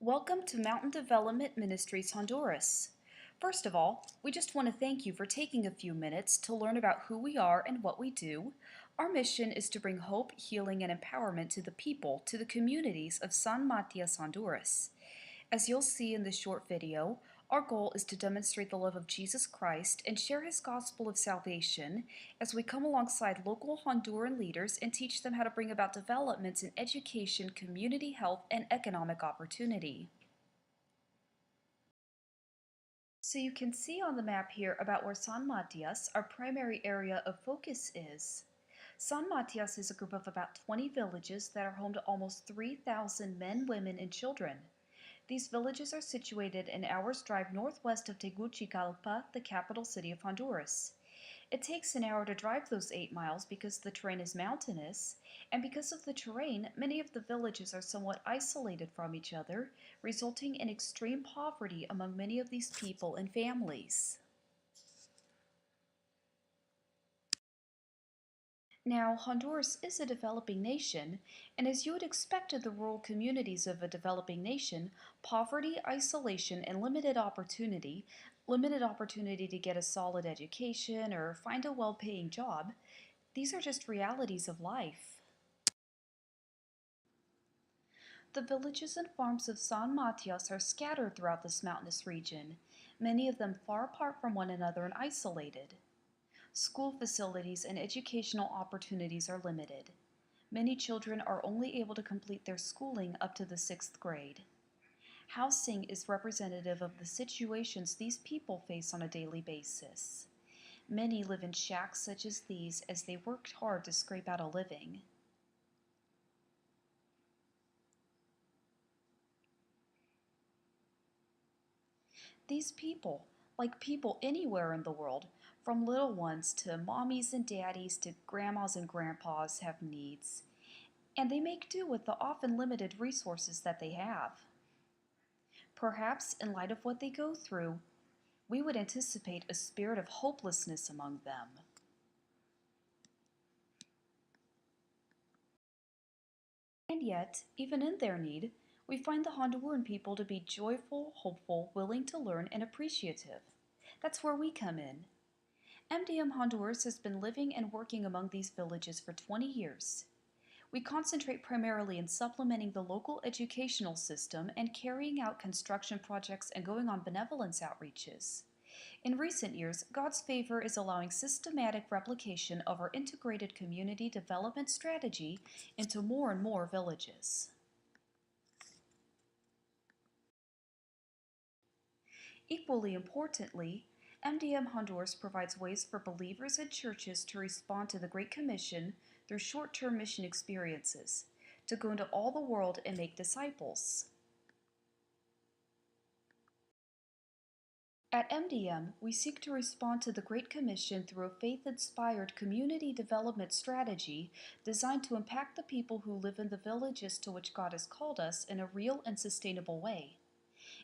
Welcome to Mountain Development Ministries Honduras. First of all, we just want to thank you for taking a few minutes to learn about who we are and what we do. Our mission is to bring hope, healing, and empowerment to the people, to the communities of San Matias, Honduras. As you'll see in this short video, our goal is to demonstrate the love of Jesus Christ and share his gospel of salvation as we come alongside local Honduran leaders and teach them how to bring about developments in education, community health, and economic opportunity. So you can see on the map here about where San Matias, our primary area of focus, is. San Matias is a group of about 20 villages that are home to almost 3,000 men, women, and children. These villages are situated an hour's drive northwest of Tegucigalpa, the capital city of Honduras. It takes an hour to drive those 8 miles because the terrain is mountainous, and because of the terrain, many of the villages are somewhat isolated from each other, resulting in extreme poverty among many of these people and families. Now, Honduras is a developing nation, and as you would expect of the rural communities of a developing nation, poverty, isolation, and limited opportunity to get a solid education or find a well-paying job, these are just realities of life. The villages and farms of San Matias are scattered throughout this mountainous region, many of them far apart from one another and isolated. School facilities and educational opportunities are limited. Many children are only able to complete their schooling up to the 6th grade. Housing is representative of the situations these people face on a daily basis. Many live in shacks such as these as they worked hard to scrape out a living. These people, like people anywhere in the world, from little ones to mommies and daddies to grandmas and grandpas, have needs, and they make do with the often limited resources that they have. Perhaps, in light of what they go through, we would anticipate a spirit of hopelessness among them. And yet, even in their need, we find the Honduran people to be joyful, hopeful, willing to learn, and appreciative. That's where we come in. MDM Honduras has been living and working among these villages for 20 years. We concentrate primarily in supplementing the local educational system and carrying out construction projects and going on benevolence outreaches. In recent years, God's favor is allowing systematic replication of our integrated community development strategy into more and more villages. Equally importantly, MDM Honduras provides ways for believers and churches to respond to the Great Commission through short-term mission experiences, to go into all the world and make disciples. At MDM, we seek to respond to the Great Commission through a faith-inspired community development strategy designed to impact the people who live in the villages to which God has called us in a real and sustainable way.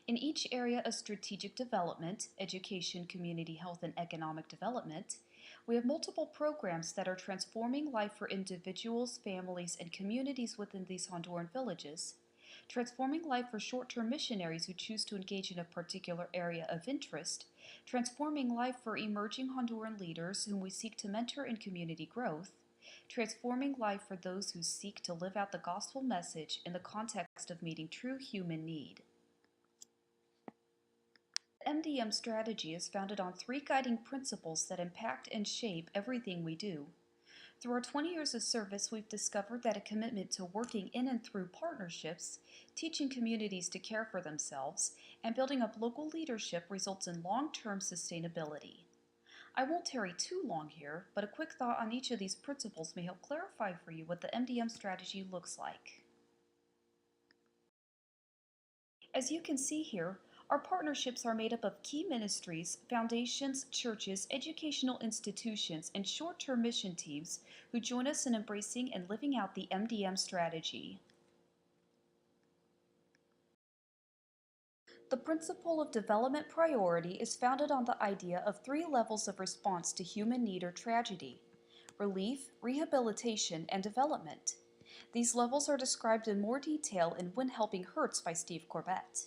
In each area of strategic development, education, community health, and economic development, we have multiple programs that are transforming life for individuals, families, and communities within these Honduran villages, transforming life for short-term missionaries who choose to engage in a particular area of interest, transforming life for emerging Honduran leaders whom we seek to mentor in community growth, transforming life for those who seek to live out the gospel message in the context of meeting true human need. The MDM strategy is founded on 3 guiding principles that impact and shape everything we do. Through our 20 years of service, we've discovered that a commitment to working in and through partnerships, teaching communities to care for themselves, and building up local leadership results in long-term sustainability. I won't tarry too long here, but a quick thought on each of these principles may help clarify for you what the MDM strategy looks like. As you can see here, our partnerships are made up of key ministries, foundations, churches, educational institutions, and short-term mission teams who join us in embracing and living out the MDM strategy. The principle of development priority is founded on the idea of 3 levels of response to human need or tragedy: relief, rehabilitation, and development. These levels are described in more detail in When Helping Hurts by Steve Corbett.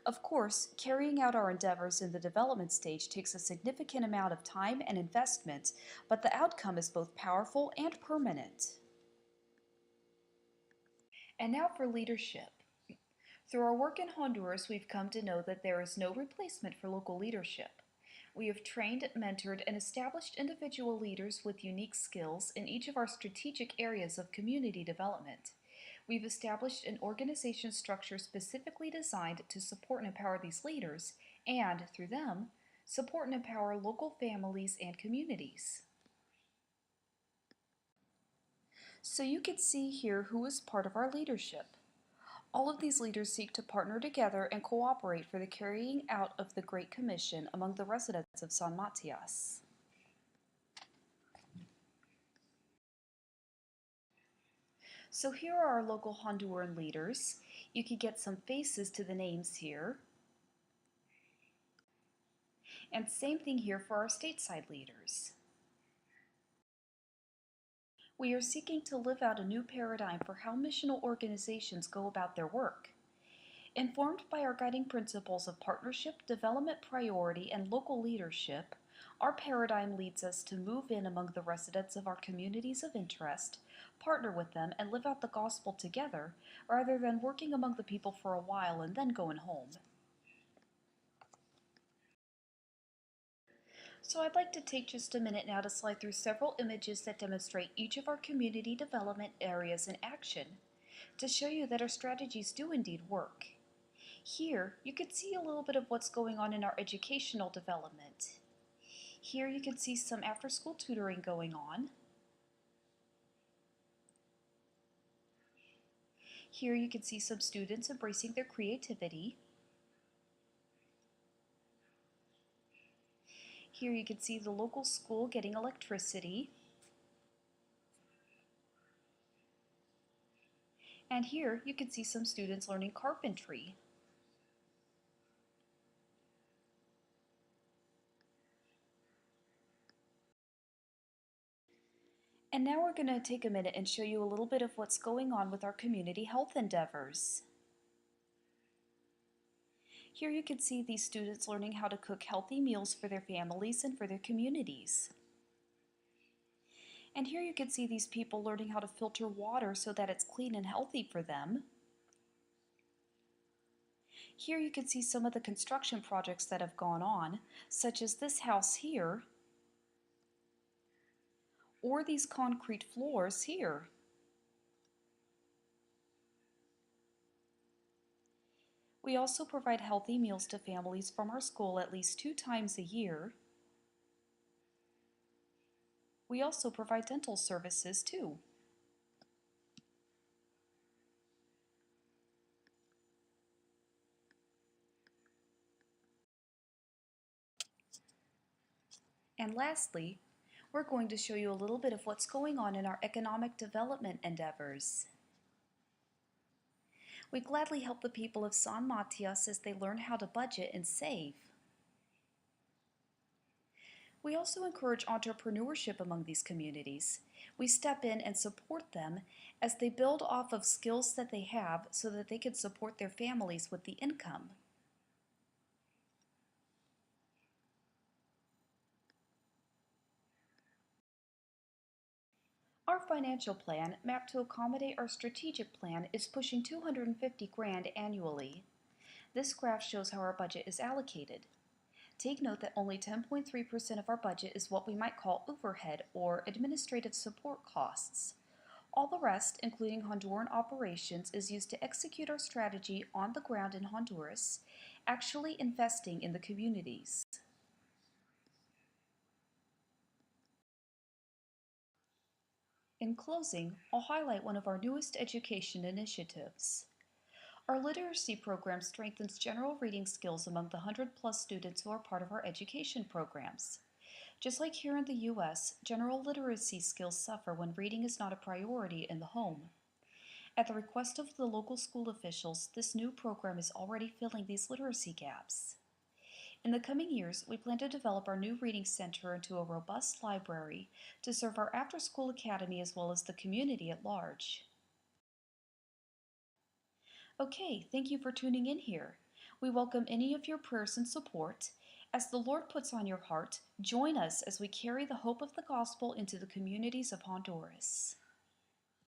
Of course, carrying out our endeavors in the development stage takes a significant amount of time and investment, but the outcome is both powerful and permanent. And now for leadership. Through our work in Honduras, we've come to know that there is no replacement for local leadership. We have trained, mentored, and established individual leaders with unique skills in each of our strategic areas of community development. We've established an organization structure specifically designed to support and empower these leaders, and, through them, support and empower local families and communities. So you can see here who is part of our leadership. All of these leaders seek to partner together and cooperate for the carrying out of the Great Commission among the residents of San Matias. So here are our local Honduran leaders. You can get some faces to the names here. And same thing here for our stateside leaders. We are seeking to live out a new paradigm for how missional organizations go about their work. Informed by our guiding principles of partnership, development priority, and local leadership, our paradigm leads us to move in among the residents of our communities of interest, partner with them, and live out the gospel together, rather than working among the people for a while and then going home. So I'd like to take just a minute now to slide through several images that demonstrate each of our community development areas in action, to show you that our strategies do indeed work. Here, you can see a little bit of what's going on in our educational development. Here you can see some after-school tutoring going on. Here you can see some students embracing their creativity. Here you can see the local school getting electricity. And here you can see some students learning carpentry. And now we're going to take a minute and show you a little bit of what's going on with our community health endeavors. Here you can see these students learning how to cook healthy meals for their families and for their communities. And here you can see these people learning how to filter water so that it's clean and healthy for them. Here you can see some of the construction projects that have gone on, such as this house here, or these concrete floors here. We also provide healthy meals to families from our school at least 2 times a year. We also provide dental services too. And lastly, we're going to show you a little bit of what's going on in our economic development endeavors. We gladly help the people of San Matias as they learn how to budget and save. We also encourage entrepreneurship among these communities. We step in and support them as they build off of skills that they have so that they can support their families with the income. Our financial plan, mapped to accommodate our strategic plan, is pushing 250 grand annually. This graph shows how our budget is allocated. Take note that only 10.3% of our budget is what we might call overhead or administrative support costs. All the rest, including Honduran operations, is used to execute our strategy on the ground in Honduras, actually investing in the communities. In closing, I'll highlight one of our newest education initiatives. Our literacy program strengthens general reading skills among the 100+ students who are part of our education programs. Just like here in the U.S., general literacy skills suffer when reading is not a priority in the home. At the request of the local school officials, this new program is already filling these literacy gaps. In the coming years, we plan to develop our new reading center into a robust library to serve our after-school academy as well as the community at large. Okay, thank you for tuning in here. We welcome any of your prayers and support. As the Lord puts on your heart, join us as we carry the hope of the gospel into the communities of Honduras.